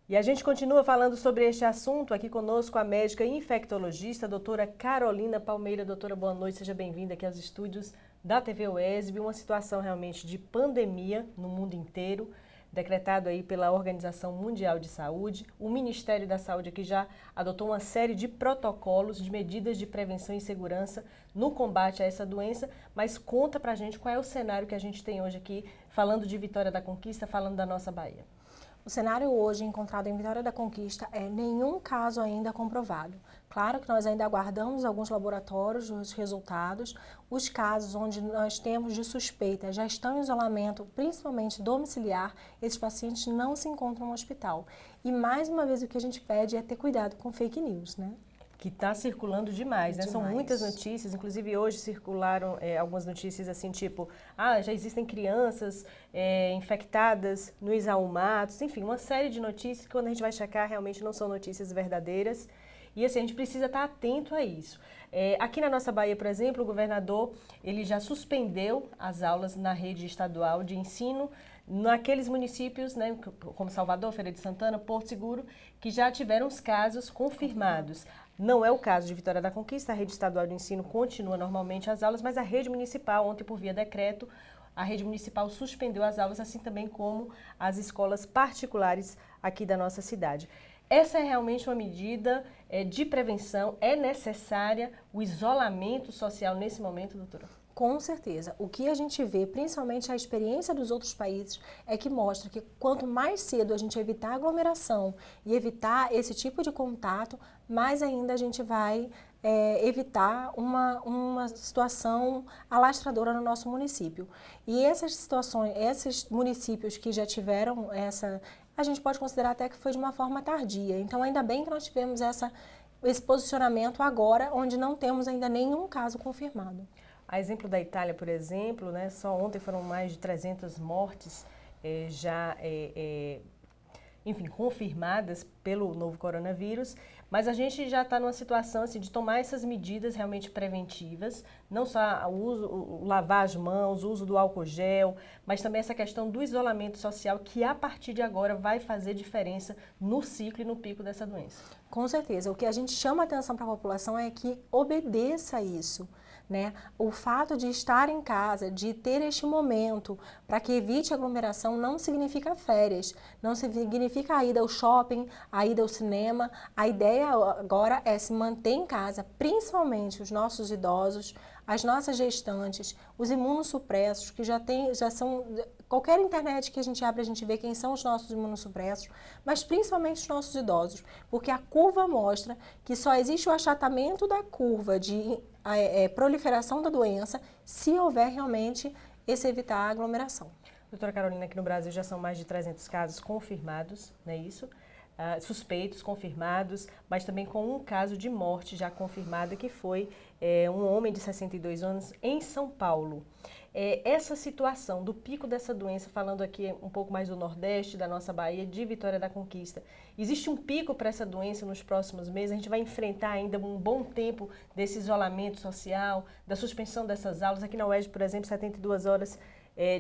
E a gente continua falando sobre este assunto aqui conosco a médica infectologista, a doutora Carolina Palmeira. Doutora, boa noite, seja bem-vinda aqui aos estúdios da TV UESB. Uma situação realmente de pandemia no mundo inteiro, decretado aí pela Organização Mundial de Saúde. O Ministério da Saúde aqui já adotou uma série de protocolos, de medidas de prevenção e segurança no combate a essa doença, mas conta pra gente qual é o cenário que a gente tem hoje aqui, falando de Vitória da Conquista, falando da nossa Bahia. O cenário hoje encontrado em Vitória da Conquista é nenhum caso ainda comprovado. Claro que nós ainda aguardamos alguns laboratórios, os resultados. Os casos onde nós temos de suspeita já estão em isolamento, principalmente domiciliar, esses pacientes não se encontram no hospital. E mais uma vez o que a gente pede é ter cuidado com fake news, né? Que está circulando demais, né? São muitas notícias, inclusive hoje circularam algumas notícias assim, tipo, já existem crianças infectadas no Exaumatos, enfim, uma série de notícias que quando a gente vai checar realmente não são notícias verdadeiras. E assim, a gente precisa estar atento a isso. Aqui na nossa Bahia, por exemplo, o governador ele já suspendeu as aulas na rede estadual de ensino naqueles municípios, né, como Salvador, Feira de Santana, Porto Seguro, que já tiveram os casos confirmados. Não é o caso de Vitória da Conquista, a rede estadual de ensino continua normalmente as aulas, mas a rede municipal, ontem por via decreto, a rede municipal suspendeu as aulas, assim também como as escolas particulares aqui da nossa cidade. Essa é realmente uma medida de prevenção, é necessária o isolamento social nesse momento, doutora? Com certeza. O que a gente vê, principalmente a experiência dos outros países, é que mostra que quanto mais cedo a gente evitar aglomeração e evitar esse tipo de contato, mais ainda a gente vai evitar uma situação alastradora no nosso município. E essas situações, esses municípios que já tiveram a gente pode considerar até que foi de uma forma tardia. Então, ainda bem que nós tivemos esse posicionamento agora, onde não temos ainda nenhum caso confirmado. A exemplo da Itália, por exemplo, né, só ontem foram mais de 300 mortes enfim, confirmadas pelo novo coronavírus, mas a gente já está numa situação assim, de tomar essas medidas realmente preventivas, não só o lavar as mãos, o uso do álcool gel, mas também essa questão do isolamento social, que a partir de agora vai fazer diferença no ciclo e no pico dessa doença. Com certeza. O que a gente chama a atenção para a população é que obedeça a isso. Né? O fato de estar em casa, de ter este momento para que evite aglomeração não significa férias, não significa a ida ao shopping, a ida ao cinema. A ideia agora é se manter em casa, principalmente os nossos idosos, as nossas gestantes, os imunossupressos, que já são... Qualquer internet que a gente abre, a gente vê quem são os nossos imunossupressos, mas principalmente os nossos idosos, porque a curva mostra que só existe o achatamento da curva de proliferação da doença se houver realmente evitar a aglomeração. Doutora Carolina, aqui no Brasil já são mais de 300 casos confirmados, não é isso? Suspeitos, confirmados, mas também com um caso de morte já confirmada, que foi um homem de 62 anos em São Paulo. Essa situação do pico dessa doença, falando aqui um pouco mais do Nordeste, da nossa Bahia, de Vitória da Conquista, existe um pico para essa doença nos próximos meses? A gente vai enfrentar ainda um bom tempo desse isolamento social, da suspensão dessas aulas. Aqui na UESB, por exemplo, 72 horas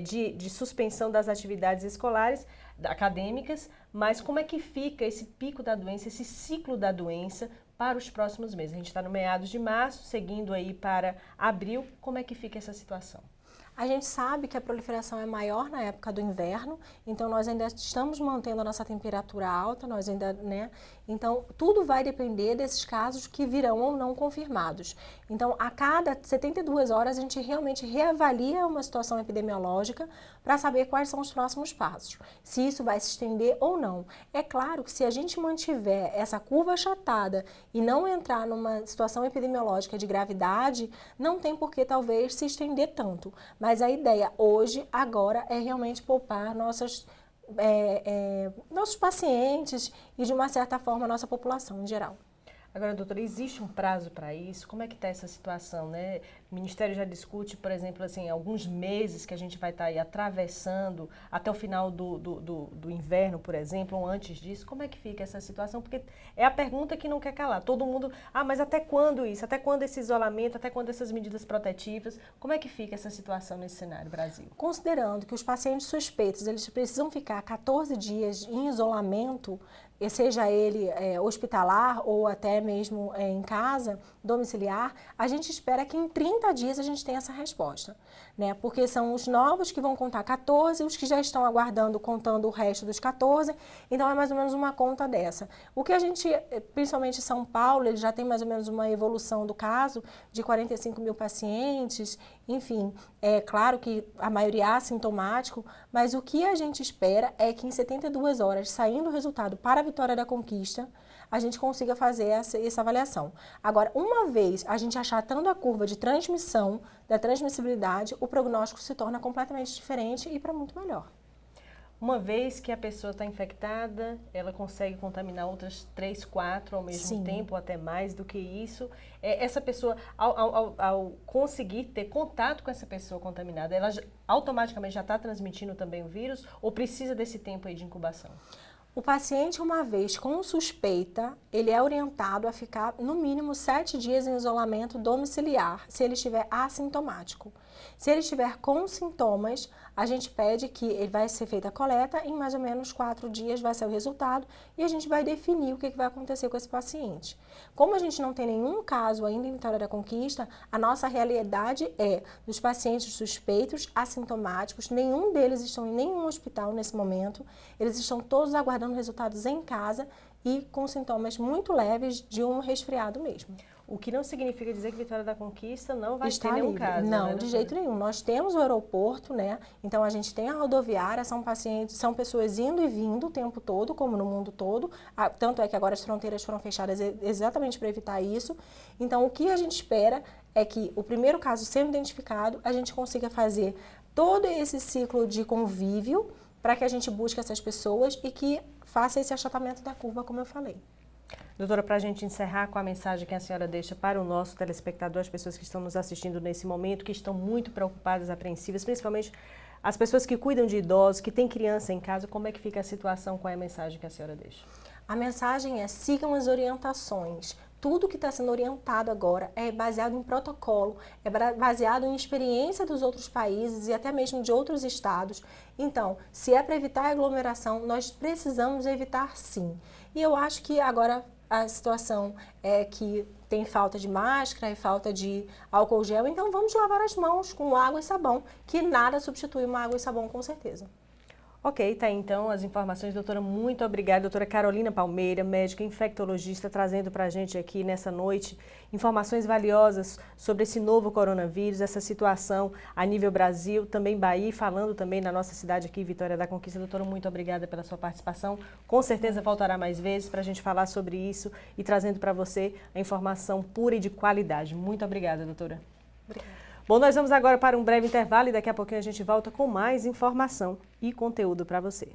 de suspensão das atividades escolares, acadêmicas, mas como é que fica esse pico da doença, esse ciclo da doença para os próximos meses? A gente está no meados de março, seguindo aí para abril, como é que fica essa situação? A gente sabe que a proliferação é maior na época do inverno, então nós ainda estamos mantendo a nossa temperatura alta, nós ainda, né? Então, tudo vai depender desses casos que virão ou não confirmados. Então, a cada 72 horas, a gente realmente reavalia uma situação epidemiológica para saber quais são os próximos passos, se isso vai se estender ou não. É claro que se a gente mantiver essa curva achatada e não entrar numa situação epidemiológica de gravidade, não tem por que talvez se estender tanto. Mas a ideia hoje, agora, é realmente poupar nossos pacientes e, de uma certa forma, a nossa população em geral. Agora, doutora, existe um prazo para isso? Como é que está essa situação, né? O Ministério já discute, por exemplo, assim, alguns meses que a gente vai estar aí atravessando até o final do inverno, por exemplo, ou antes disso. Como é que fica essa situação? Porque é a pergunta que não quer calar. Todo mundo, mas até quando isso? Até quando esse isolamento? Até quando essas medidas protetivas? Como é que fica essa situação nesse cenário, Brasil? Considerando que os pacientes suspeitos, eles precisam ficar 14 dias em isolamento, seja ele hospitalar ou até mesmo em casa, domiciliar, a gente espera que em 30 dias a gente tenha essa resposta, né? Porque são os novos que vão contar 14, os que já estão aguardando, contando o resto dos 14, então é mais ou menos uma conta dessa. O que a gente, principalmente em São Paulo, ele já tem mais ou menos uma evolução do caso de 45 mil pacientes, enfim, é claro que a maioria é assintomático, mas o que a gente espera é que em 72 horas, saindo o resultado para a Vitória da Conquista, a gente consiga fazer essa avaliação. Agora, uma vez a gente achatando a curva de transmissão, da transmissibilidade, o prognóstico se torna completamente diferente e para muito melhor. Uma vez que a pessoa está infectada, ela consegue contaminar outras 3, 4 ao mesmo tempo, ou até mais do que isso. Essa pessoa, ao conseguir ter contato com essa pessoa contaminada, ela automaticamente já está transmitindo também o vírus ou precisa desse tempo aí de incubação? O paciente, uma vez com suspeita, ele é orientado a ficar no mínimo 7 dias em isolamento domiciliar, se ele estiver assintomático. Se ele estiver com sintomas, a gente pede que ele vai ser feita a coleta, em mais ou menos 4 dias vai ser o resultado e a gente vai definir o que vai acontecer com esse paciente. Como a gente não tem nenhum caso ainda em Vitória da Conquista, a nossa realidade é dos pacientes suspeitos, assintomáticos, nenhum deles estão em nenhum hospital nesse momento, eles estão todos aguardando resultados em casa e com sintomas muito leves de um resfriado mesmo. O que não significa dizer que Vitória da Conquista não vai ter nenhum caso. Não, de jeito nenhum. Nós temos o aeroporto, né? Então a gente tem a rodoviária, são pacientes, são pessoas indo e vindo o tempo todo, como no mundo todo. Tanto é que agora as fronteiras foram fechadas exatamente para evitar isso. Então o que a gente espera é que o primeiro caso sendo identificado, a gente consiga fazer todo esse ciclo de convívio para que a gente busque essas pessoas e que faça esse achatamento da curva, como eu falei. Doutora, para a gente encerrar com a mensagem que a senhora deixa para o nosso telespectador, as pessoas que estão nos assistindo nesse momento, que estão muito preocupadas, apreensivas, principalmente as pessoas que cuidam de idosos, que têm criança em casa, como é que fica a situação, qual é a mensagem que a senhora deixa? A mensagem é: sigam as orientações. Tudo que está sendo orientado agora é baseado em protocolo, é baseado em experiência dos outros países e até mesmo de outros estados. Então, se é para evitar a aglomeração, nós precisamos evitar sim. E eu acho que agora a situação é que tem falta de máscara e falta de álcool gel, então vamos lavar as mãos com água e sabão, que nada substitui uma água e sabão com certeza. Ok, tá aí então as informações, doutora, muito obrigada. Doutora Carolina Palmeira, médica infectologista, trazendo para a gente aqui nessa noite informações valiosas sobre esse novo coronavírus, essa situação a nível Brasil, também Bahia, falando também na nossa cidade aqui, Vitória da Conquista. Doutora, muito obrigada pela sua participação. Com certeza voltará mais vezes para a gente falar sobre isso e trazendo para você a informação pura e de qualidade. Muito obrigada, doutora. Obrigada. Bom, nós vamos agora para um breve intervalo e daqui a pouquinho a gente volta com mais informação e conteúdo para você.